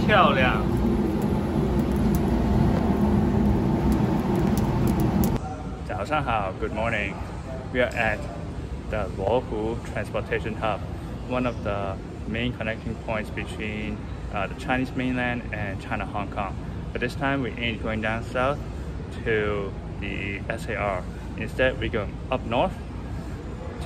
漂亮。早上好 ，Good morning. We are at the Luohu Transportation Hub, one of the main connecting points between the Chinese mainland and China Hong Kong. But this time we ain't going down south to the SAR. Instead, we're going up north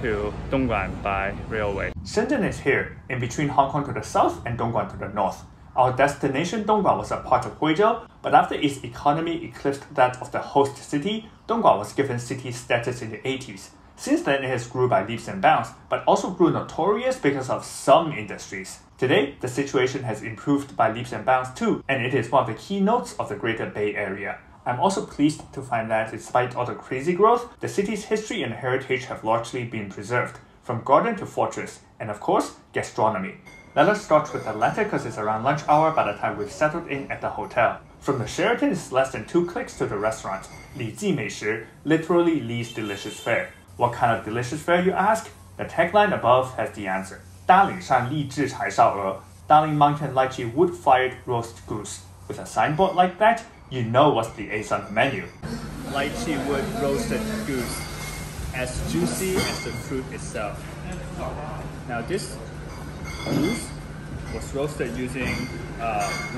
to Dongguan by railway. Shenzhen is here, in between Hong Kong to the south and Dongguan to the north. Our destination Dongguan was a part of Huizhou, but after its economy eclipsed that of the host city, Dongguan was given city status in the 80s. Since then, it has grew by leaps and bounds, but also grew notorious because of some industries. Today, the situation has improved by leaps and bounds too, and it is one of the keynotes of the Greater Bay Area. I'm also pleased to find that despite all the crazy growth, the city's history and heritage have largely been preserved, from garden to fortress, and of course, gastronomy. Let us start with the latter because it's around lunch hour by the time we've settled in at the hotel. From the Sheraton, it's less than 2 clicks to the restaurant, Lychee meishi, literally Li's delicious fare. What kind of delicious fare, you ask? The tagline above has the answer. Daling Daling Mountain Lychee wood-fired roast goose. With a signboard like that, you know what's the ace on the menu. Lychee wood roasted goose, as juicy as the fruit itself. Now this goose was roasted using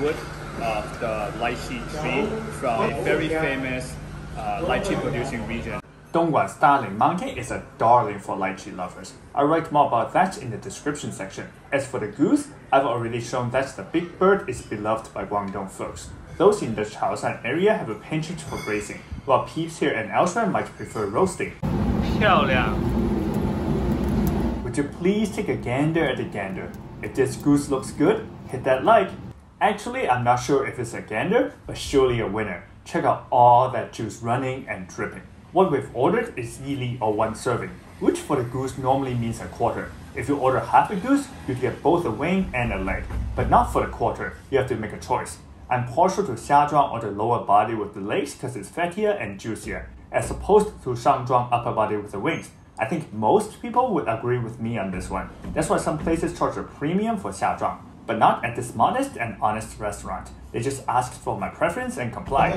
wood of the lychee tree from a very famous lychee producing region. Dongguan's Daling Mountain is a darling for lychee lovers. I'll write more about that in the description section. As for the goose, I've already shown that the big bird is beloved by Guangdong folks. Those in the Shaoshan area have a penchant for braising, while peeps here and elsewhere might prefer roasting. 漂亮. Would you please take a gander at the gander? If this goose looks good, hit that like. Actually, I'm not sure if it's a gander, but surely a winner. Check out all that juice running and dripping. What we've ordered is yili or 1 serving, which for the goose normally means a quarter. If you order half a goose, you get both a wing and a leg, but not for the quarter, you have to make a choice. I'm partial to xiazhuang or the lower body with the legs because it's fattier and juicier, as opposed to shangzhuang upper body with the wings. I think most people would agree with me on this one. That's why some places charge a premium for xiazhuang, but not at this modest and honest restaurant. They just asked for my preference and complied.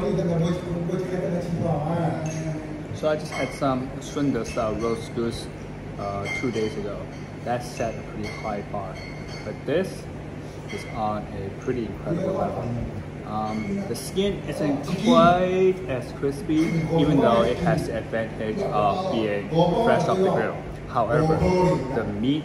So I just had some Xuanzong style roast goose 2 days ago. That set a pretty high bar, but this is on a pretty incredible level. The skin isn't quite as crispy, even though it has the advantage of being fresh off the grill. However, the meat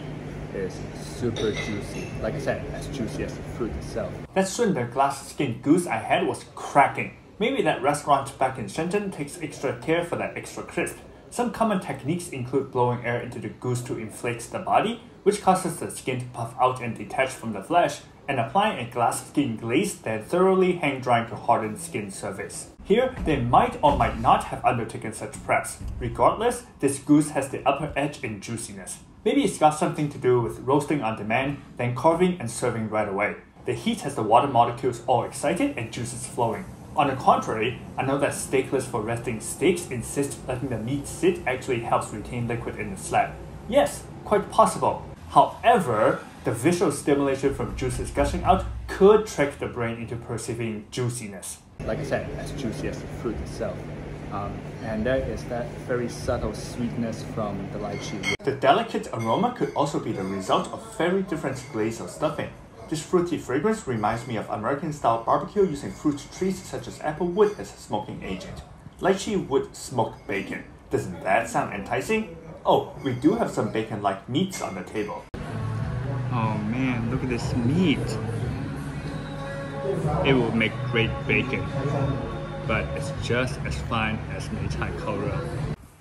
is super juicy. Like I said, as juicy as the fruit itself. That Xuanzong glass-skinned goose I had was cracking. Maybe that restaurant back in Shenzhen takes extra care for that extra crisp. Some common techniques include blowing air into the goose to inflate the body, which causes the skin to puff out and detach from the flesh, and applying a glass skin glaze, then thoroughly hang drying to harden skin surface. Here, they might or might not have undertaken such preps. Regardless, this goose has the upper edge in juiciness. Maybe it's got something to do with roasting on demand, then carving and serving right away. The heat has the water molecules all excited and juices flowing. On the contrary, I know that steakless for resting steaks insist letting the meat sit actually helps retain liquid in the slab. Yes, quite possible. However, the visual stimulation from juices gushing out could trick the brain into perceiving juiciness. Like I said, as juicy as the fruit itself. And there is that very subtle sweetness from the lychee. The delicate aroma could also be the result of very different glaze or stuffing. This fruity fragrance reminds me of American-style barbecue using fruit trees such as apple wood as a smoking agent. Lychee wood smoked bacon. Doesn't that sound enticing? Oh, we do have some bacon-like meats on the table. Oh man, look at this meat. It will make great bacon, but it's just as fine as Mei Tai Koro.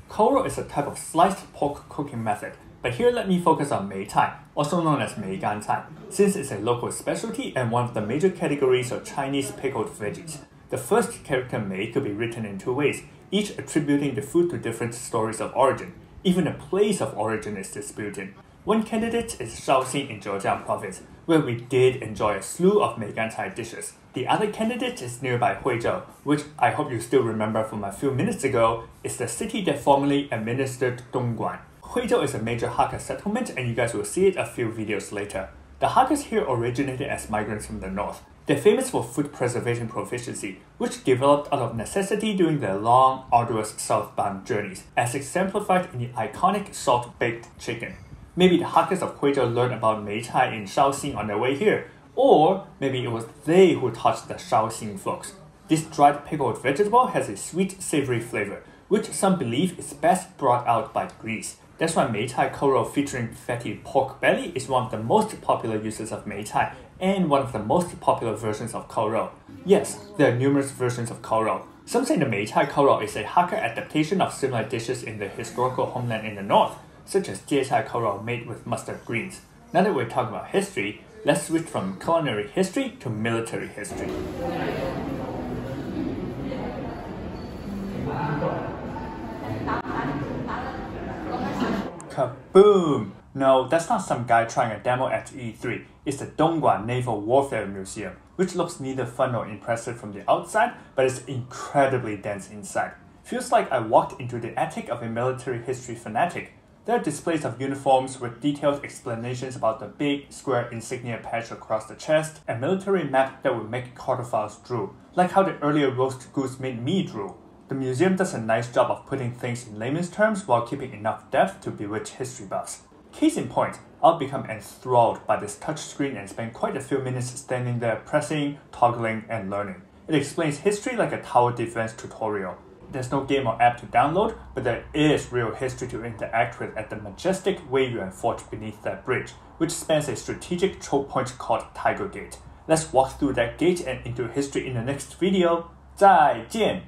Koro is a type of sliced pork cooking method, but here let me focus on Mei Tai, also known as meigancai, since it's a local specialty and one of the major categories of Chinese pickled veggies. The first character Mei could be written in 2 ways, each attributing the food to different stories of origin. Even the place of origin is disputed. One candidate is Shaoxing in Zhejiang province, where we did enjoy a slew of meigancai dishes. The other candidate is nearby Huizhou, which I hope you still remember from a few minutes ago, is the city that formerly administered Dongguan. Huizhou is a major Hakka settlement and you guys will see it a few videos later. The Hakkas here originated as migrants from the north. They're famous for food preservation proficiency, which developed out of necessity during their long, arduous southbound journeys, as exemplified in the iconic salt-baked chicken. Maybe the Hakkas of Huizhou learned about meicai in Shaoxing on their way here, or maybe it was they who taught the Shaoxing folks. This dried pickled vegetable has a sweet, savory flavor, which some believe is best brought out by grease. That's why Mei Tai Koro featuring fatty pork belly is one of the most popular uses of meicai and one of the most popular versions of Koro. Yes, there are numerous versions of Koro. Some say the Mei Tai Koro is a Hakka adaptation of similar dishes in the historical homeland in the north, such as jiecai Koro made with mustard greens. Now that we're talking about history, let's switch from culinary history to military history. Kaboom! No, that's not some guy trying a demo at E3. It's the Dongguan Naval Warfare Museum, which looks neither fun nor impressive from the outside, but is incredibly dense inside. Feels like I walked into the attic of a military history fanatic. There are displays of uniforms with detailed explanations about the big, square insignia patch across the chest, and military map that would make cartophiles drool, like how the earlier roast goose made me drool. The museum does a nice job of putting things in layman's terms while keeping enough depth to bewitch history buffs. Case in point, I'll become enthralled by this touchscreen and spend quite a few minutes standing there pressing, toggling, and learning. It explains history like a tower defense tutorial. There's no game or app to download, but there is real history to interact with at the majestic Wei Yuan Fort beneath that bridge, which spans a strategic choke point called Tiger Gate. Let's walk through that gate and into history in the next video. 再见!